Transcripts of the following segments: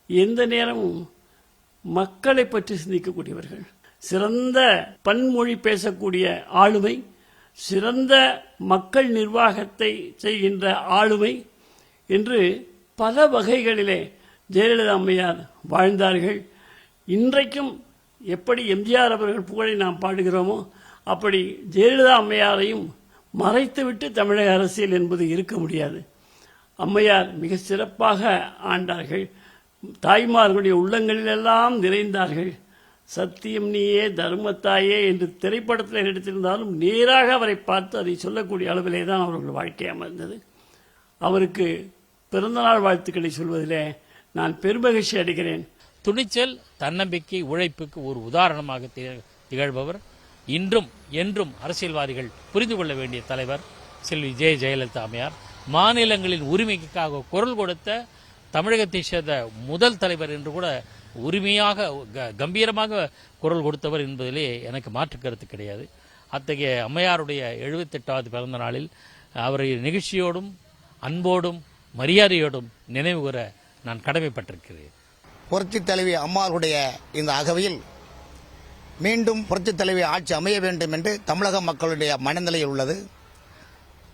எந்த நேரமும் மக்களை பற்றி சிந்திக்கக்கூடியவர்கள். சிறந்த பன்மொழி பேசக்கூடிய ஆளுமை, சிறந்த மக்கள் நிர்வாகத்தை செய்கின்ற ஆளுமை என்று பல வகைகளிலே ஜெயலலிதா அம்மையார் வாழ்ந்தார்கள். இன்றைக்கும் எப்படி எம்ஜிஆர் அவர்கள் புகழை நாம் பாடுகிறோமோ அப்படி ஜெயலலிதா அம்மையாரையும் மறைத்துவிட்டு தமிழக அரசியல் என்பது இருக்க முடியாது. அம்மையார் மிக சிறப்பாக ஆண்டார்கள். தாய்மார்களுடைய உள்ளங்களிலெல்லாம் நிறைந்தார்கள். சத்தியம் நீயே தர்மத்தாயே என்று திரைப்படத்தில் நடித்திருந்தாலும் நேராக அவரை பார்த்து அதை சொல்லக்கூடிய அளவிலே தான் அவர்கள் வாழ்க்கை அமர்ந்தது. அவருக்கு பிறந்தநாள் வாழ்த்துக்களை சொல்வதிலே நான் பெருமகிழ்ச்சி அடைகிறேன். துணிச்சல், தன்னம்பிக்கை, உழைப்புக்கு ஒரு உதாரணமாக திகழ்பவர். இன்றும் என்றும் அரசியல்வாதிகள் புரிந்து கொள்ள வேண்டிய தலைவர் செல்வி ஜெயலலிதா அம்மையார். மாநிலங்களின் உரிமைக்காக குரல் கொடுத்த தமிழகத்தை சேர்ந்த முதல் தலைவர் என்று கூட உரிமையாக கம்பீரமாக குரல் கொடுத்தவர் என்பதிலே எனக்கு மாற்று கருத்து கிடையாது. அத்தகைய அம்மையாருடைய 78வது பிறந்த நாளில் அவரை நிகழ்ச்சியோடும் அன்போடும் மரியாதையோடும் நினைவு கூற நான் கடமைப்பட்டிருக்கிறேன். புரட்சி தலைவி அம்மாளுடைய இந்த அகவையில் மீண்டும் புரட்சி தலைவி ஆட்சி அமைய வேண்டும் என்று தமிழக மக்களுடைய மனநிலையில் உள்ளது.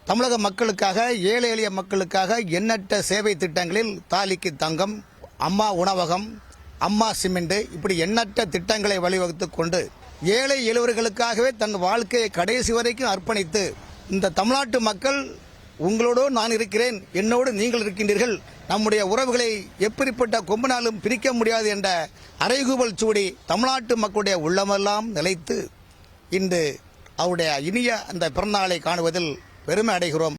தமிழக மக்களுக்காக, ஏழை எளிய மக்களுக்காக எண்ணற்ற சேவை திட்டங்களில் தாலிக்கு தங்கம், அம்மா உணவகம், அம்மா சிமெண்ட் இப்படி எண்ணற்ற திட்டங்களை வழிவகுத்துக் கொண்டு ஏழை எளியவர்களுக்காகவே தன் வாழ்க்கையை கடைசி வரைக்கும் அர்ப்பணித்து இந்த தமிழ்நாட்டு மக்கள் உங்களோடு நான் இருக்கிறேன், என்னோடு நீங்கள் இருக்கின்றீர்கள், நம்முடைய உறவுகளை எப்படிப்பட்ட கொம்பினாலும் பிரிக்க முடியாது என்ற அறைகூவல் சூடி தமிழ்நாட்டு மக்களுடைய உள்ளமெல்லாம் நிலைத்து இன்று அவருடைய இனிய அந்த பிறந்தநாளை காணுவதில் பெருமை அடைகிறோம்.